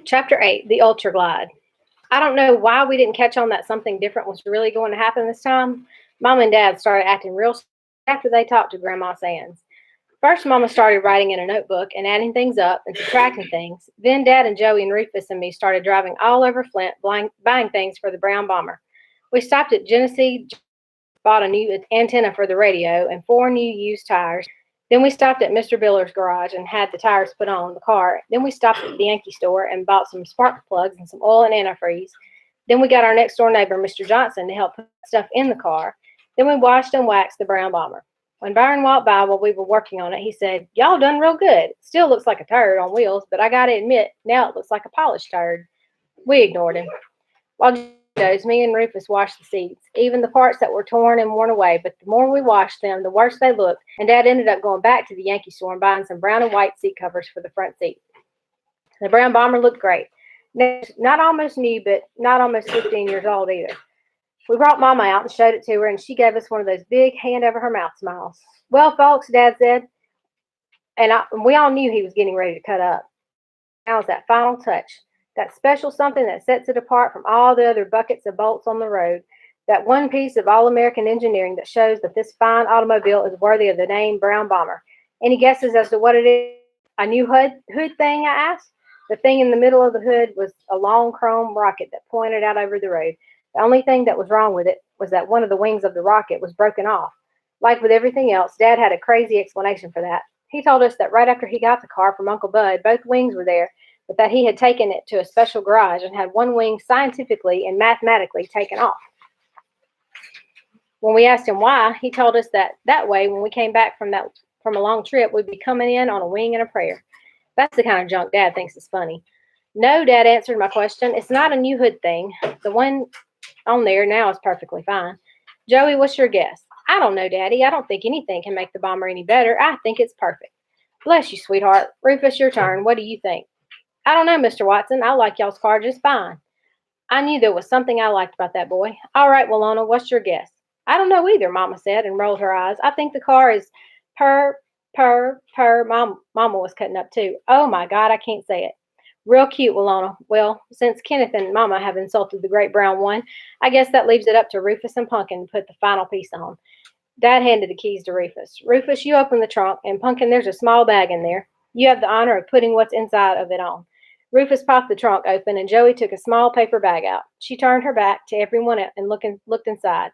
Chapter 8, The Ultra Glide. I don't know why we didn't catch on that something different was really going to happen this time. Mom and Dad started acting real after they talked to Grandma Sands. First, Mama started writing in a notebook and adding things up and subtracting things. Then Dad and Joey and Rufus and me started driving all over Flint, buying things for the brown bomber. We stopped at Genesee, bought a new antenna for the radio and 4 new used tires. Then we stopped at Mr. Biller's garage and had the tires put on the car. Then we stopped at the Yankee store and bought some spark plugs and some oil and antifreeze. Then we got our next door neighbor, Mr. Johnson, to help put stuff in the car. Then we washed and waxed the brown bomber. When Byron walked by while we were working on it, he said, "Y'all done real good. It still looks like a turd on wheels, but I gotta admit, now it looks like a polished turd." We ignored him. While me and Rufus washed the seats, even the parts that were torn and worn away, but the more we washed them, the worse they looked, and Dad ended up going back to the Yankee store and buying some brown and white seat covers for the front seat. The brown bomber looked great. Not almost new, but not almost 15 years old either. We brought Mama out and showed it to her, and she gave us one of those big hand-over-her-mouth smiles. "Well, folks," Dad said, and we all knew he was getting ready to cut up. Now is that final touch. That special something that sets it apart from all the other buckets of bolts on the road. That one piece of all-American engineering that shows that this fine automobile is worthy of the name Brown Bomber. Any guesses as to what it is? A new hood thing, I asked. The thing in the middle of the hood was a long chrome rocket that pointed out over the road. The only thing that was wrong with it was that one of the wings of the rocket was broken off. Like with everything else, Dad had a crazy explanation for that. He told us that right after he got the car from Uncle Bud, both wings were there, but that he had taken it to a special garage and had one wing scientifically and mathematically taken off. When we asked him why, he told us that way, when we came back from a long trip, we'd be coming in on a wing and a prayer. That's the kind of junk Dad thinks is funny. "No," Dad answered my question. "It's not a new hood thing. The one on there now is perfectly fine." "Joey, what's your guess?" "I don't know, Daddy. I don't think anything can make the bomber any better. I think it's perfect." "Bless you, sweetheart. Rufus, your turn. What do you think?" "I don't know, Mr. Watson. I like y'all's car just fine." I knew there was something I liked about that boy. "All right, Willona, what's your guess?" "I don't know either," Mama said and rolled her eyes. "I think the car is purr. Mama was cutting up too. "Oh my God, I can't say it." "Real cute, Willona. Well, since Kenneth and Mama have insulted the great brown one, I guess that leaves it up to Rufus and Pumpkin to put the final piece on." Dad handed the keys to Rufus. "Rufus, you open the trunk, and Pumpkin, there's a small bag in there. You have the honor of putting what's inside of it on." Rufus popped the trunk open, and Joey took a small paper bag out. She turned her back to everyone and looked inside.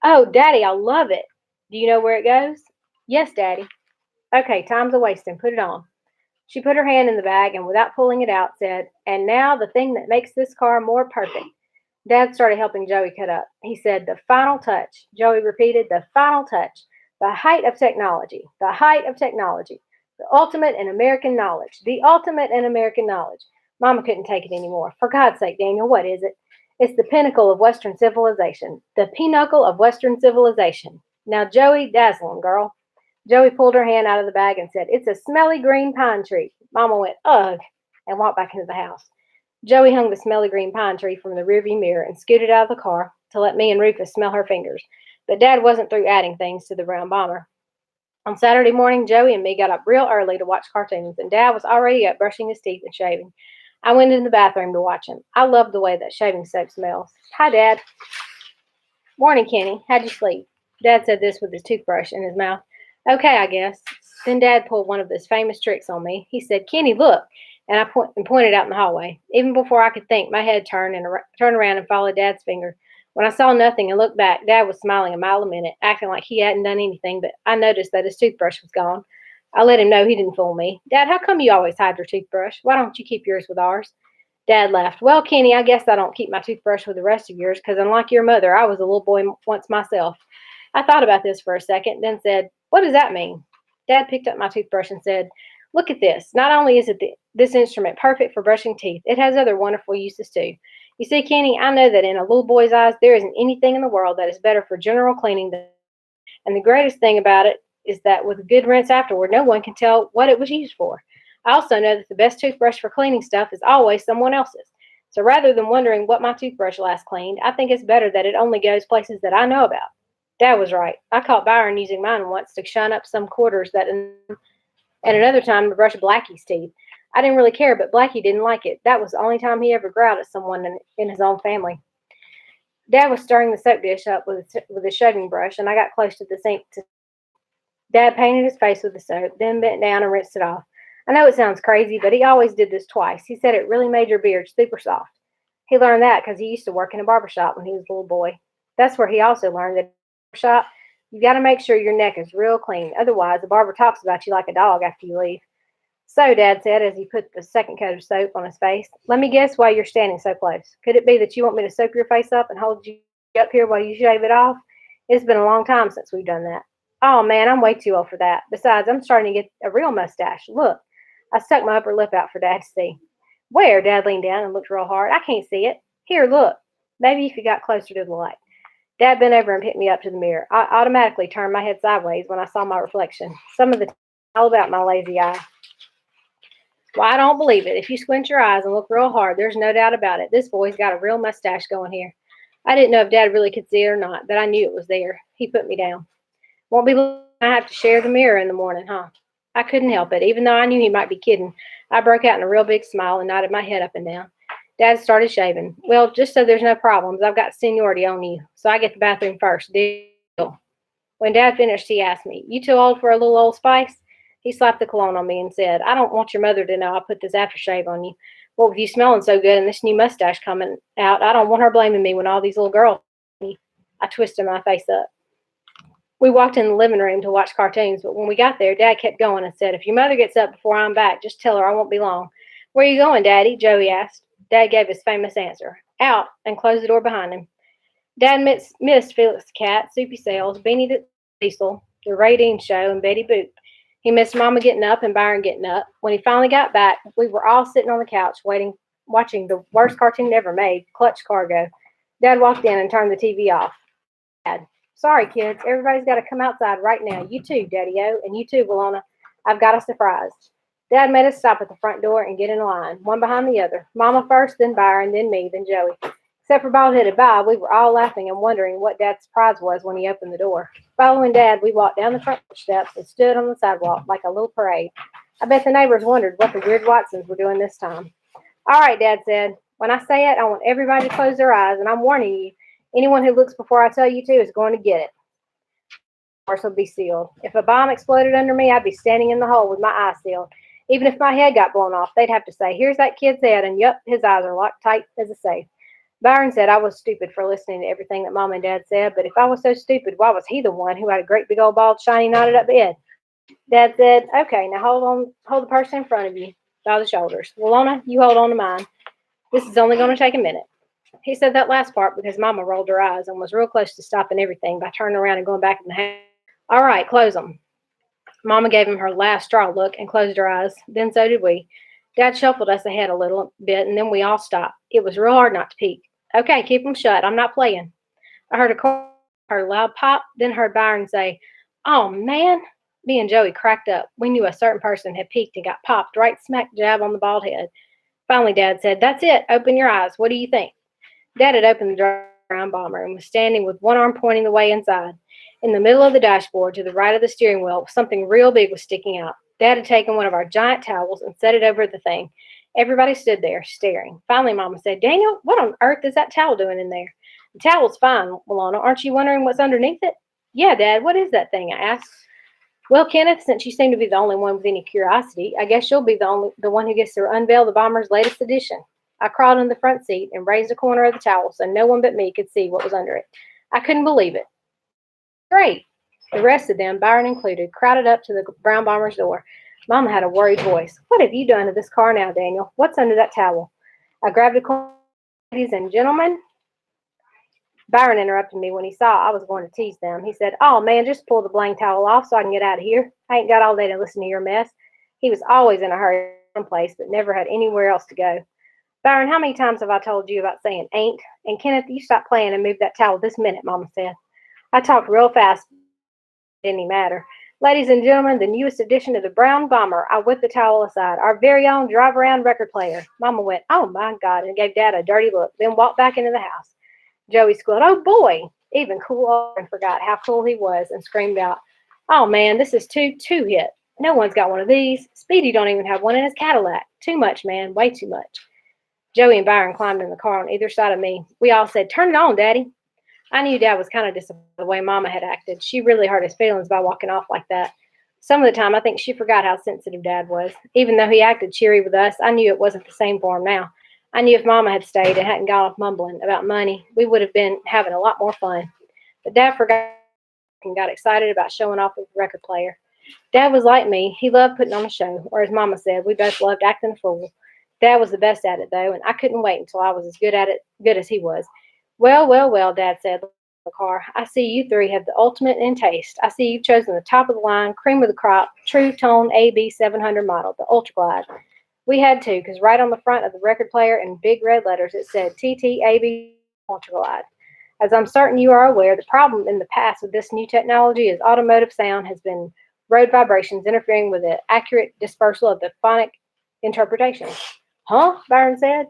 "Oh, Daddy, I love it. Do you know where it goes?" "Yes, Daddy." "Okay, time's a-wasting. Put it on." She put her hand in the bag and, without pulling it out, said, "And now the thing that makes this car more perfect." Dad started helping Joey cut up. He said, "The final touch." Joey repeated, "The final touch. The height of technology. The height of technology. The ultimate in American knowledge. The ultimate in American knowledge." Mama couldn't take it anymore. "For God's sake, Daniel, what is it?" "It's the pinnacle of Western civilization. The pinnacle of Western civilization. Now, Joey, dazzle 'em, girl." Joey pulled her hand out of the bag and said, "It's a smelly green pine tree." Mama went, "Ugh," and walked back into the house. Joey hung the smelly green pine tree from the rearview mirror and scooted out of the car to let me and Rufus smell her fingers. But Dad wasn't through adding things to the brown bomber. On Saturday morning, Joey and me got up real early to watch cartoons, and Dad was already up brushing his teeth and shaving. I went into the bathroom to watch him. I loved the way that shaving soap smells. "Hi, Dad." "Morning, Kenny. How'd you sleep?" Dad said this with his toothbrush in his mouth. "Okay, I guess." Then Dad pulled one of his famous tricks on me. He said, "Kenny, look," and I pointed out in the hallway. Even before I could think, my head turned around and followed Dad's finger. When I saw nothing and looked back, Dad was smiling a mile a minute, acting like he hadn't done anything, but I noticed that his toothbrush was gone. I let him know he didn't fool me. "Dad, how come you always hide your toothbrush? Why don't you keep yours with ours?" Dad laughed. "Well, Kenny, I guess I don't keep my toothbrush with the rest of yours, because unlike your mother, I was a little boy once myself." I thought about this for a second, then said, "What does that mean?" Dad picked up my toothbrush and said, "Look at this. Not only is this instrument perfect for brushing teeth, it has other wonderful uses too. You see, Kenny, I know that in a little boy's eyes, there isn't anything in the world that is better for general cleaning than, and the greatest thing about it is that with a good rinse afterward, no one can tell what it was used for. I also know that the best toothbrush for cleaning stuff is always someone else's. So rather than wondering what my toothbrush last cleaned, I think it's better that it only goes places that I know about." Dad was right. I caught Byron using mine once to shine up some quarters and another time to brush Blackie's teeth. I didn't really care, but Blackie didn't like it. That was the only time he ever growled at someone in his own family. Dad was stirring the soap dish up with a shaving brush, and I got close to the sink. Dad painted his face with the soap, then bent down and rinsed it off. I know it sounds crazy, but he always did this twice. He said it really made your beard super soft. He learned that because he used to work in a barber shop when he was a little boy. That's where he also learned that in a barber shop, you got to make sure your neck is real clean. Otherwise, the barber talks about you like a dog after you leave. So, Dad said as he put the second coat of soap on his face, let me guess why you're standing so close. Could it be that you want me to soap your face up and hold you up here while you shave it off? It's been a long time since we've done that. Oh, man, I'm way too old for that. Besides, I'm starting to get a real mustache. Look, I stuck my upper lip out for Dad to see. Where? Dad leaned down and looked real hard. I can't see it. Here, look. Maybe if you got closer to the light. Dad bent over and picked me up to the mirror. I automatically turned my head sideways when I saw my reflection. Some of the time, all about my lazy eye. Well, I don't believe it. If you squint your eyes and look real hard, there's no doubt about it. This boy's got a real mustache going here. I didn't know if Dad really could see it or not, but I knew it was there. He put me down. Won't be long I have to share the mirror in the morning, huh? I couldn't help it. Even though I knew he might be kidding, I broke out in a real big smile and nodded my head up and down. Dad started shaving. Well, just so there's no problems, I've got seniority on you, so I get the bathroom first. Deal. When Dad finished, he asked me, you too old for a little Old Spice? He slapped the cologne on me and said, I don't want your mother to know I put this aftershave on you. Well, with you smelling so good and this new mustache coming out, I don't want her blaming me when all these little girls me. I twisted my face up. We walked in the living room to watch cartoons, but when we got there, Dad kept going and said, if your mother gets up before I'm back, just tell her I won't be long. Where are you going, Daddy? Joey asked. Dad gave his famous answer, out, and closed the door behind him. Dad missed Felix the Cat, Soupy Sales, Beanie the Diesel, the Ray Dean Show, and Betty Boop. He missed Mama getting up and Byron getting up. When he finally got back, we were all sitting on the couch watching the worst cartoon ever made, Clutch Cargo. Dad walked in and turned the TV off. Dad, sorry, kids. Everybody's got to come outside right now. You too, Daddy-O, and you too, Walona. I've got a surprise. Dad made us stop at the front door and get in line, one behind the other. Mama first, then Byron, then me, then Joey. Except for bald-headed Bob, we were all laughing and wondering what Dad's surprise was when he opened the door. Following Dad, we walked down the front steps and stood on the sidewalk like a little parade. I bet the neighbors wondered what the weird Watsons were doing this time. All right, Dad said. When I say it, I want everybody to close their eyes, and I'm warning you, anyone who looks before I tell you to is going to get it. The doors will be sealed. If a bomb exploded under me, I'd be standing in the hole with my eyes sealed. Even if my head got blown off, they'd have to say, here's that kid's head, and yup, his eyes are locked tight as a safe. Byron said I was stupid for listening to everything that Mom and Dad said, but if I was so stupid, why was he the one who had a great big old bald, shiny, knotted up head? Dad said, okay, now hold the person in front of you by the shoulders. Walona, you hold on to mine. This is only going to take a minute. He said that last part because Mama rolled her eyes and was real close to stopping everything by turning around and going back in the house. All right, close them. Mama gave him her last straw look and closed her eyes. Then so did we. Dad shuffled us ahead a little bit, and then we all stopped. It was real hard not to peek. Okay, keep them shut. I'm not playing. I heard a loud pop, then heard Byron say, oh, man. Me and Joey cracked up. We knew a certain person had peeked and got popped right smack jab on the bald head. Finally, Dad said, that's it. Open your eyes. What do you think? Dad had opened the brown bomber and was standing with one arm pointing the way inside. In the middle of the dashboard, to the right of the steering wheel, something real big was sticking out. Dad had taken one of our giant towels and set it over the thing. Everybody stood there, staring. Finally, Mama said, Daniel, what on earth is that towel doing in there? The towel's fine, Walona. Aren't you wondering what's underneath it? Yeah, Dad, what is that thing? I asked. Well, Kenneth, since you seem to be the only one with any curiosity, I guess you'll be the one who gets to unveil the bomber's latest edition. I crawled in the front seat and raised a corner of the towel so no one but me could see what was under it. I couldn't believe it. Great. The rest of them, Byron included, crowded up to the brown bomber's door. Mama had a worried voice. What have you done to this car now, Daniel? What's under that towel? I grabbed a corner. Ladies and gentlemen. Byron interrupted me when he saw I was going to tease them. He said, oh, man, just pull the blank towel off so I can get out of here. I ain't got all day to listen to your mess. He was always in a hurry someplace, but never had anywhere else to go. Byron, how many times have I told you about saying ain't? And Kenneth, you stop playing and move that towel this minute, Mama said. I talked real fast. It didn't matter. Ladies and gentlemen, the newest addition to the brown bomber. I whipped the towel aside. Our very own drive-around record player. Mama went, oh, my God, and gave Dad a dirty look, then walked back into the house. Joey squealed, oh, boy. Even cool and forgot how cool he was and screamed out, oh, man, this is too hit. No one's got one of these. Speedy don't even have one in his Cadillac. Too much, man. Way too much. Joey and Byron climbed in the car on either side of me. We all said, "Turn it on, Daddy." I knew Dad was kind of disappointed the way Mama had acted. She really hurt his feelings by walking off like that. Some of the time, I think she forgot how sensitive Dad was. Even though he acted cheery with us, I knew it wasn't the same for him now. I knew if Mama had stayed and hadn't gone off mumbling about money, we would have been having a lot more fun. But Dad forgot and got excited about showing off with the record player. Dad was like me. He loved putting on a show, or as Mama said, we both loved acting a fool. Dad was the best at it, though, and I couldn't wait until I was as good at it, good as he was. Well, well, well, Dad said, looking at the car. I see you three have the ultimate in taste. I see you've chosen the top of the line, cream of the crop, True Tone AB 700 model, the Ultra Glide. We had to, because right on the front of the record player in big red letters it said TTAB Ultra Glide. As I'm certain you are aware, the problem in the past with this new technology is automotive sound has been road vibrations interfering with the accurate dispersal of the phonic interpretation. Huh? Byron said.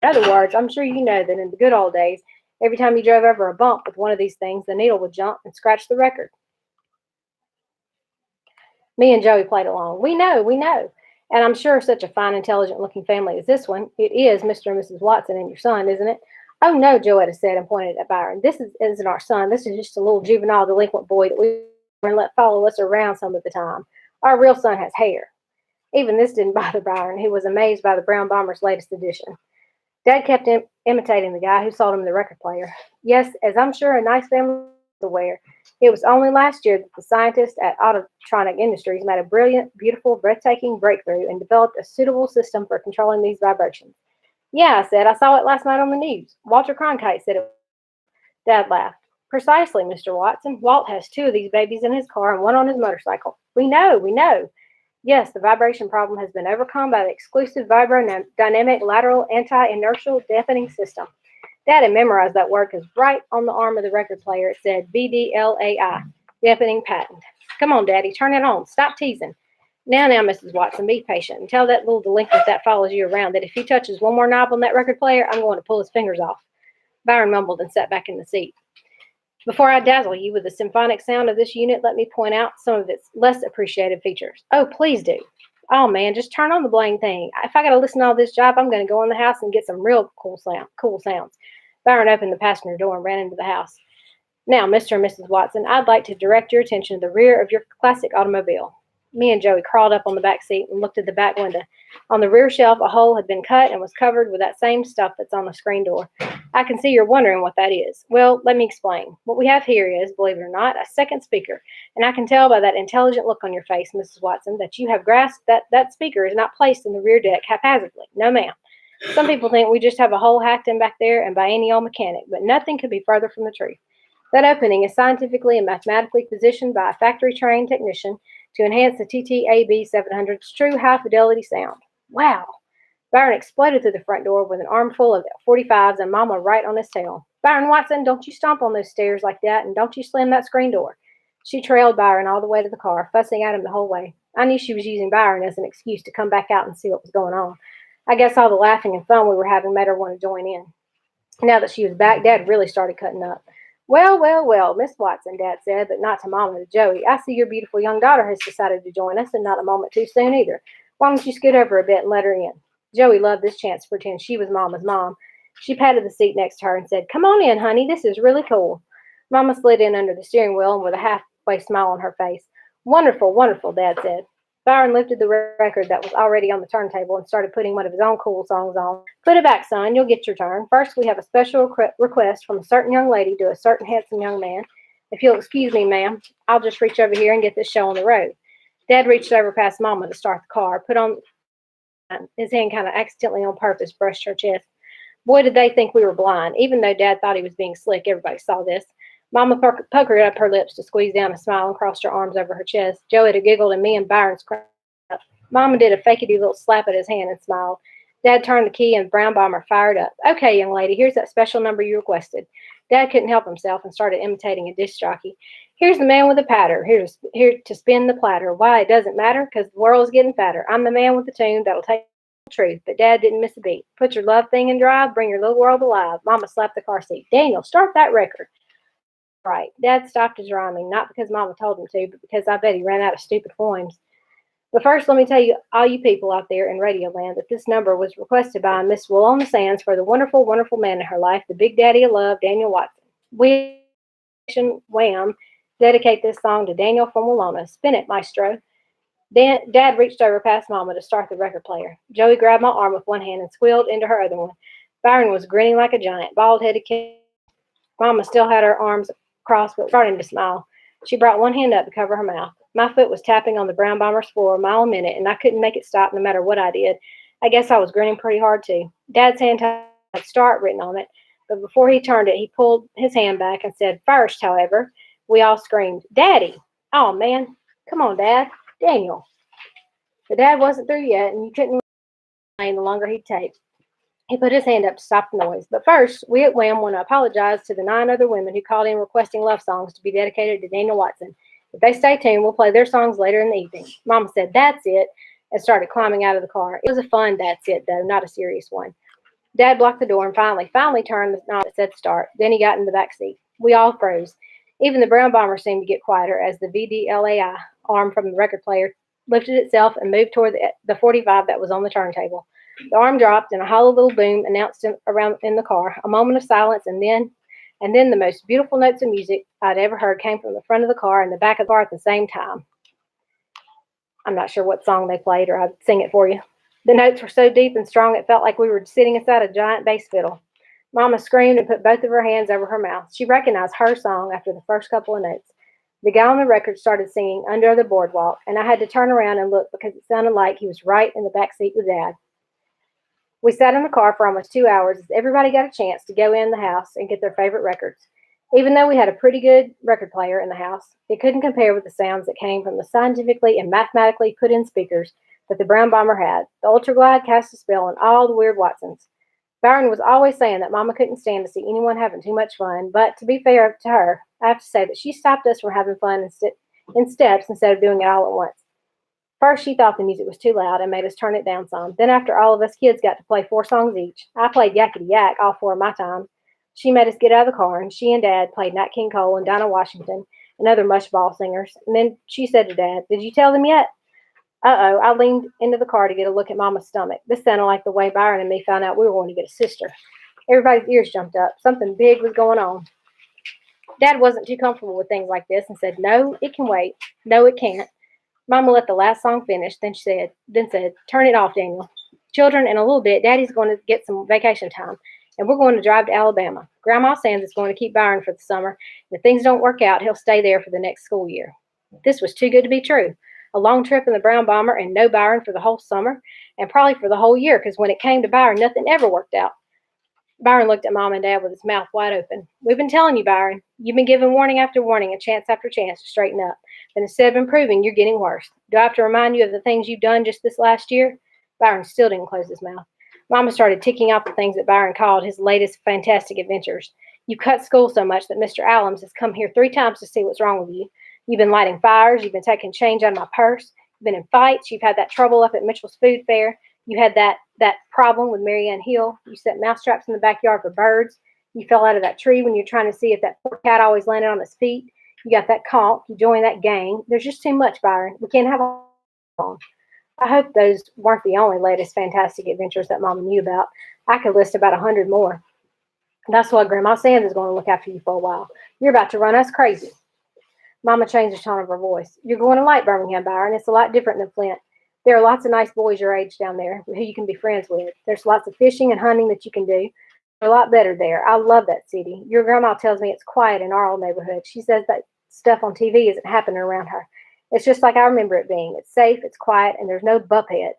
In other words, I'm sure you know that in the good old days, every time you drove over a bump with one of these things, the needle would jump and scratch the record. Me and Joey played along. We know, we know. And I'm sure such a fine, intelligent looking family as this one, it is Mr. and Mrs. Watson and your son, isn't it? Oh, no, Joetta said and pointed at Byron. Isn't our son. This is just a little juvenile delinquent boy that we let follow us around some of the time. Our real son has hair. Even this didn't bother Byron, who was amazed by the Brown Bomber's latest edition. Dad kept imitating the guy who sold him the record player. Yes, as I'm sure a nice family is aware, it was only last year that the scientists at Autotronic Industries made a brilliant, beautiful, breathtaking breakthrough and developed a suitable system for controlling these vibrations. Yeah, I said, I saw it last night on the news. Walter Cronkite said it. Dad laughed. Precisely, Mr. Watson. Walt has two of these babies in his car and one on his motorcycle. We know, we know. Yes, the vibration problem has been overcome by the exclusive vibrodynamic lateral anti-inertial deafening system. Dad had memorized that word because right on the arm of the record player it said VDLAI, deafening patent. Come on, Daddy, turn it on. Stop teasing. Now, Mrs. Watson, be patient and tell that little delinquent that follows you around that if he touches one more knob on that record player, I'm going to pull his fingers off. Byron mumbled and sat back in the seat. Before I dazzle you with the symphonic sound of this unit, let me point out some of its less appreciated features. Oh, please do. Oh, man, just turn on the blame thing. If I got to listen to all this jive, I'm going to go in the house and get some real cool sounds. Byron opened the passenger door and ran into the house. Now, Mr. and Mrs. Watson, I'd like to direct your attention to the rear of your classic automobile. Me and Joey crawled up on the back seat and looked at the back window. On the rear shelf, a hole had been cut and was covered with that same stuff that's on the screen door. I can see you're wondering what that is. Well, let me explain. What we have here is, believe it or not, a second speaker. And I can tell by that intelligent look on your face, Mrs. Watson, that you have grasped that that speaker is not placed in the rear deck haphazardly. No, ma'am. Some people think we just have a hole hacked in back there and by any old mechanic, but nothing could be further from the truth. That opening is scientifically and mathematically positioned by a factory-trained technician to enhance the TTAB 700's true high-fidelity sound. Wow! Byron exploded through the front door with an armful of 45s and Mama right on his tail. Byron Watson, don't you stomp on those stairs like that, and don't you slam that screen door. She trailed Byron all the way to the car, fussing at him the whole way. I knew she was using Byron as an excuse to come back out and see what was going on. I guess all the laughing and fun we were having made her want to join in. Now that she was back, Dad really started cutting up. Well, well, well, Miss Watson, Dad said, but not to Mama, to Joey. I see your beautiful young daughter has decided to join us, and not a moment too soon either. Why don't you scoot over a bit and let her in? Joey loved this chance to pretend she was Mama's mom. She patted the seat next to her and said, Come on in, honey. This is really cool. Mama slid in under the steering wheel and with a halfway smile on her face. Wonderful, wonderful, Dad said. Byron lifted the record that was already on the turntable and started putting one of his own cool songs on. Put it back, son. You'll get your turn. First, we have a special request from a certain young lady to a certain handsome young man. If you'll excuse me, ma'am, I'll just reach over here and get this show on the road. Dad reached over past Mama to start the car, put on his hand kind of accidentally on purpose, brushed her chest. Boy, did they think we were blind. Even though Dad thought he was being slick, everybody saw this. Mama puckered up her lips to squeeze down a smile and crossed her arms over her chest. Joey had giggled and me and Byron cracked up. Mama did a fakety little slap at his hand and smiled. Dad turned the key and Brown Bomber fired up. Okay, young lady, here's that special number you requested. Dad couldn't help himself and started imitating a disc jockey. Here's the man with the patter, here to spin the platter. Why, it doesn't matter, because the world's getting fatter. I'm the man with the tune that'll take the truth, but Dad didn't miss a beat. Put your love thing in drive, bring your little world alive. Mama slapped the car seat. Daniel, start that record. Right. Dad stopped his rhyming, not because Mama told him to, but because I bet he ran out of stupid poems. But first, let me tell you, all you people out there in Radio Land, that this number was requested by Miss Willona Sands for the wonderful, wonderful man in her life, the Big Daddy of Love, Daniel Watson. We, Wham, dedicate this song to Daniel from Willona. Spin it, maestro. Dad reached over past Mama to start the record player. Joey grabbed my arm with one hand and squealed into her other one. Byron was grinning like a giant, bald-headed kid. Mama still had her arms crossed but starting to smile. She brought one hand up to cover her mouth. My foot was tapping on the brown bomber's floor a mile a minute, and I couldn't make it stop no matter what I did. I guess I was grinning pretty hard, too. Dad's hand had "Start" written on it, but before he turned it, he pulled his hand back and said, "First, however." We all screamed, "Daddy!" "Oh, man. Come on, Dad." "Daniel." But Dad wasn't through yet, and you couldn't explain the longer he'd take. He put his hand up to stop the noise. But first, we at Wham want to apologize to the 9 other women who called in requesting love songs to be dedicated to Daniel Watson. If they stay tuned, we'll play their songs later in the evening. Mama said, "That's it," and started climbing out of the car. It was a fun "that's it," though, not a serious one. Dad blocked the door and finally turned the knob that said "start." Then he got in the back seat. We all froze. Even the brown bomber seemed to get quieter as the VDLAI arm from the record player lifted itself and moved toward the 45 that was on the turntable. The arm dropped, and a hollow little boom announced around in the car. A moment of silence, and then the most beautiful notes of music I'd ever heard came from the front of the car and the back of the car at the same time. I'm not sure what song they played, or I'd sing it for you. The notes were so deep and strong it felt like we were sitting inside a giant bass fiddle. Mama screamed and put both of her hands over her mouth. She recognized her song after the first couple of notes. The guy on the record started singing "Under the Boardwalk," and I had to turn around and look because it sounded like he was right in the back seat with Dad. We sat in the car for almost 2 hours as everybody got a chance to go in the house and get their favorite records. Even though we had a pretty good record player in the house, it couldn't compare with the sounds that came from the scientifically and mathematically put in speakers that the brown bomber had. The Ultra Glide cast a spell on all the weird Watsons. Byron was always saying that Mama couldn't stand to see anyone having too much fun, but to be fair to her, I have to say that she stopped us from having fun in steps instead of doing it all at once. First, she thought the music was too loud and made us turn it down some. Then, after all of us kids got to play 4 songs each, I played Yakety Yak all 4 of my time. She made us get out of the car, and she and Dad played Nat King Cole and Dinah Washington and other mushball singers. And then she said to Dad, "Did you tell them yet?" Uh-oh, I leaned into the car to get a look at Mama's stomach. This sounded like the way Byron and me found out we were going to get a sister. Everybody's ears jumped up. Something big was going on. Dad wasn't too comfortable with things like this and said, "No, it can wait. No, it can't." Mama let the last song finish, then said, "Turn it off, Daniel. Children, in a little bit, Daddy's going to get some vacation time, and we're going to drive to Alabama. Grandma Sands is going to keep Byron for the summer. If things don't work out, he'll stay there for the next school year." This was too good to be true. A long trip in the brown bomber and no Byron for the whole summer, and probably for the whole year, because when it came to Byron, nothing ever worked out. Byron looked at Mom and Dad with his mouth wide open. "We've been telling you, Byron. You've been given warning after warning and chance after chance to straighten up. But instead of improving, you're getting worse. Do I have to remind you of the things you've done just this last year?" Byron still didn't close his mouth. Mama started ticking off the things that Byron called his latest fantastic adventures. "You cut school so much that Mr. Allums has come here 3 times to see what's wrong with you. You've been lighting fires. You've been taking change out of my purse. You've been in fights. You've had that trouble up at Mitchell's Food Fair. You had that problem with Marianne Hill. You set mousetraps in the backyard for birds. You fell out of that tree when you're trying to see if that poor cat always landed on his feet. You got that conch. You joined that gang. There's just too much, Byron. We can't have all." I hope those weren't the only latest fantastic adventures that Mama knew about. I could list about 100 more. "That's why Grandma Sands is going to look after you for a while. You're about to run us crazy." Mama changed the tone of her voice. "You're going to like Birmingham, Byron. It's a lot different than Flint. There are lots of nice boys your age down there who you can be friends with. There's lots of fishing and hunting that you can do. They're a lot better there. I love that city. Your grandma tells me it's quiet in our old neighborhood. She says that stuff on TV isn't happening around her. It's just like I remember it being. It's safe, it's quiet, and there's no buphead."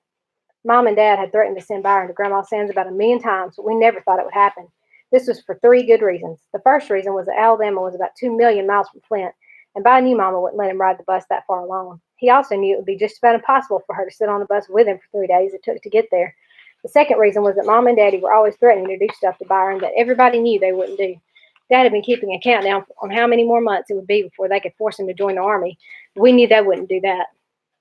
Mom and Dad had threatened to send Byron to Grandma Sands about 1,000,000 times, but we never thought it would happen. This was for 3 good reasons. The first reason was that Alabama was about 2 million miles from Flint, and By knew Mama wouldn't let him ride the bus that far alone. He also knew it would be just about impossible for her to sit on the bus with him for 3 days it took to get there. The second reason was that Mom and Daddy were always threatening to do stuff to Byron that everybody knew they wouldn't do. Dad had been keeping a countdown on how many more months it would be before they could force him to join the army. We knew they wouldn't do that.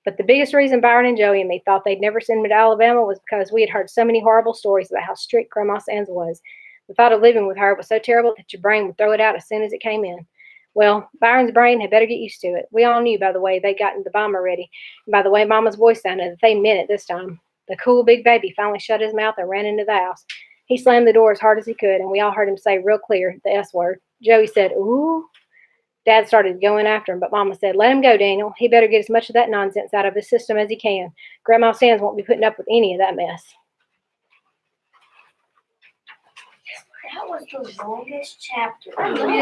But the biggest reason Byron and Joey and me thought they'd never send him to Alabama was because we had heard so many horrible stories about how strict Grandma Sands was. The thought of living with her was so terrible that your brain would throw it out as soon as it came in. Well, Byron's brain had better get used to it. We all knew by the way they gotten the bomber ready, and by the way Mama's voice sounded that they meant it this time. The cool big baby finally shut his mouth and ran into the house. He slammed the door as hard as he could, and we all heard him say real clear the S word. Joey said, "Ooh." Dad started going after him, but Mama said, "Let him go, Daniel. He better get as much of that nonsense out of his system as he can. Grandma Sands won't be putting up with any of that mess." That was the longest chapter.